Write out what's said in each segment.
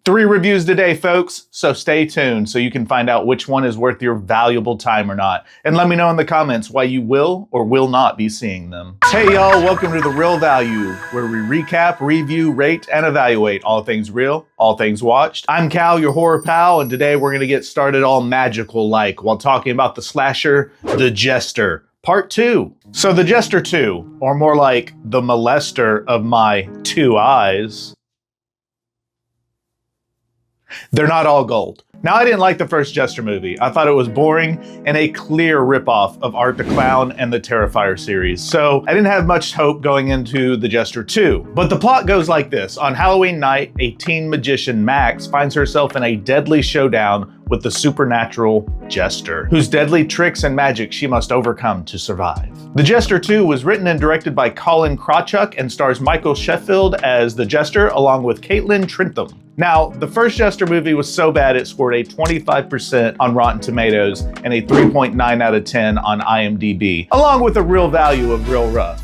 3 reviews today, folks, so stay tuned so you can find out which one is worth your valuable time or not. And let me know in the comments why you will or will not be seeing them. Hey y'all, welcome to The Real Value, where we recap, review, rate, and evaluate all things real, all things watched. I'm Cal, your horror pal, and today we're gonna get started all magical-like while talking about the slasher, The Jester. Part 2. So The Jester 2, or more like the molester of my 2 eyes, they're not all gold. Now, I didn't like the first Jester movie. I thought it was boring and a clear ripoff of Art the Clown and the Terrifier series. So I didn't have much hope going into The Jester 2. But the plot goes like this. On Halloween night, a teen magician, Max, finds herself in a deadly showdown with the supernatural Jester, whose deadly tricks and magic she must overcome to survive. The Jester 2 was written and directed by Colin Krawchuk and stars Michael Sheffield as the Jester along with Caitlin Trentham. Now, the first Jester movie was so bad it scored a 25% on Rotten Tomatoes and a 3.9 out of 10 on IMDb, along with a real value of real rough.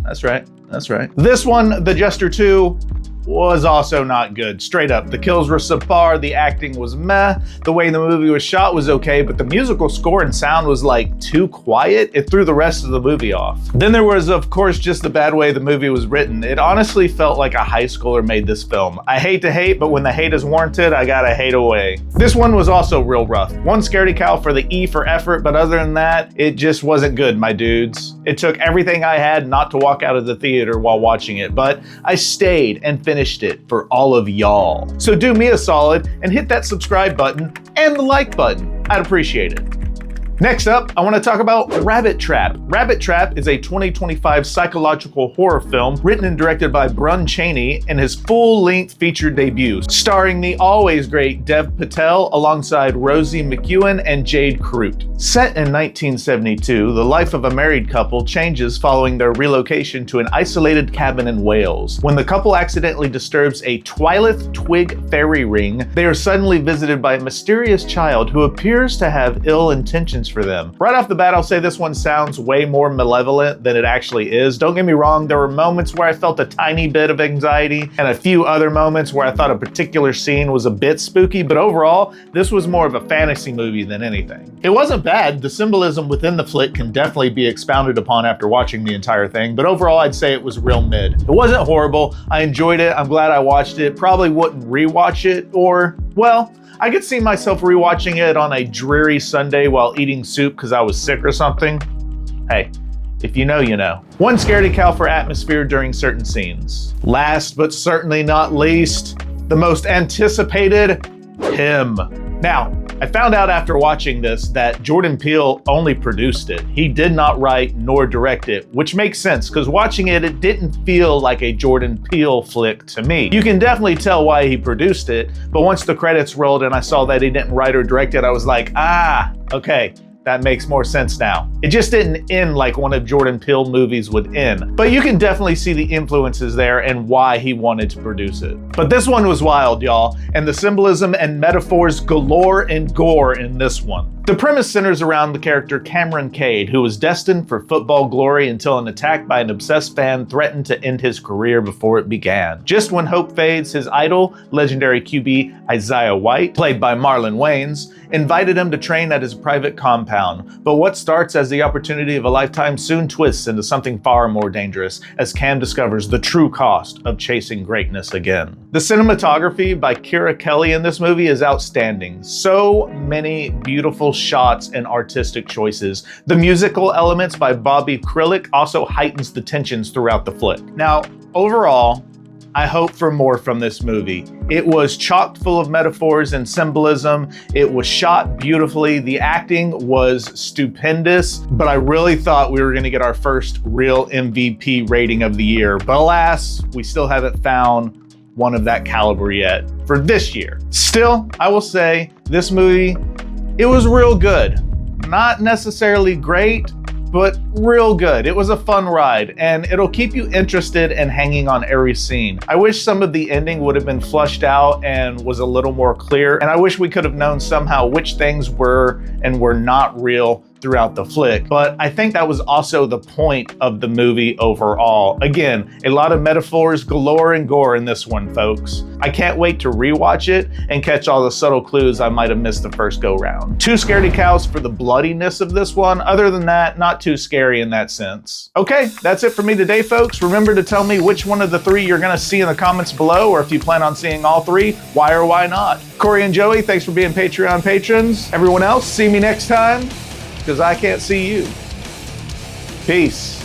That's right, that's right. This one, The Jester 2, was also not good. Straight up, the kills were subpar, the acting was meh, the way the movie was shot was okay, but the musical score and sound was like too quiet. It threw the rest of the movie off. Then there was, of course, just the bad way the movie was written. It honestly felt like a high schooler made this film. I hate to hate, but when the hate is warranted, I gotta hate away. This one was also real rough. One scaredy cow for the E for effort, but other than that, it just wasn't good, my dudes. It took everything I had not to walk out of the theater while watching it, but I stayed and finished it for all of y'all. So do me a solid and hit that subscribe button and the like button. I'd appreciate it. Next up, I want to talk about Rabbit Trap. Rabbit Trap is a 2025 psychological horror film written and directed by Brun Chaney in his full-length feature debut, starring the always great Dev Patel alongside Rosie McEwen and Jade Crute. Set in 1972, the life of a married couple changes following their relocation to an isolated cabin in Wales. When the couple accidentally disturbs a Twylith twig fairy ring, they are suddenly visited by a mysterious child who appears to have ill intentions for them. Right off the bat, I'll say this one sounds way more malevolent than it actually is. Don't get me wrong, there were moments where I felt a tiny bit of anxiety and a few other moments where I thought a particular scene was a bit spooky, but overall, this was more of a fantasy movie than anything. It wasn't bad. The symbolism within the flick can definitely be expounded upon after watching the entire thing, but overall, I'd say it was real mid. It wasn't horrible. I enjoyed it. I'm glad I watched it. Probably wouldn't rewatch it, or, well, I could see myself rewatching it on a dreary Sunday while eating soup because I was sick or something. Hey, if you know, you know. One scaredy cow for atmosphere during certain scenes. Last but certainly not least, the most anticipated, him. Now, I found out after watching this that Jordan Peele only produced it. He did not write nor direct it, which makes sense because watching it, it didn't feel like a Jordan Peele flick to me. You can definitely tell why he produced it, but once the credits rolled and I saw that he didn't write or direct it, I was like, okay. That makes more sense now. It just didn't end like one of Jordan Peele movies would end. But you can definitely see the influences there and why he wanted to produce it. But this one was wild, y'all, and the symbolism and metaphors galore and gore in this one. The premise centers around the character Cameron Cade, who was destined for football glory until an attack by an obsessed fan threatened to end his career before it began. Just when hope fades, his idol, legendary QB Isaiah White, played by Marlon Wayans, invited him to train at his private compound. But what starts as the opportunity of a lifetime soon twists into something far more dangerous as Cam discovers the true cost of chasing greatness again. The cinematography by Keira Kelly in this movie is outstanding. So many beautiful shots and artistic choices. The musical elements by Bobby Krilic also heightens the tensions throughout the flick. Now, overall, I hope for more from this movie. It was chock full of metaphors and symbolism. It was shot beautifully. The acting was stupendous, but I really thought we were gonna get our first real MVP rating of the year. But alas, we still haven't found one of that caliber yet for this year. Still, I will say this movie, it was real good. Not necessarily great, but real good. It was a fun ride, and it'll keep you interested and hanging on every scene. I wish some of the ending would have been flushed out and was a little more clear, and I wish we could have known somehow which things were and were not real throughout the flick, but I think that was also the point of the movie overall. Again, a lot of metaphors galore and gore in this one, folks. I can't wait to rewatch it and catch all the subtle clues I might have missed the first go round. Too scaredy cows for the bloodiness of this one. Other than that, not too scary in that sense. Okay, that's it for me today, folks. Remember to tell me which one of the three you're gonna see in the comments below, or if you plan on seeing all three, why or why not. Corey and Joey, thanks for being Patreon patrons. Everyone else, see me next time, because I can't see you. Peace.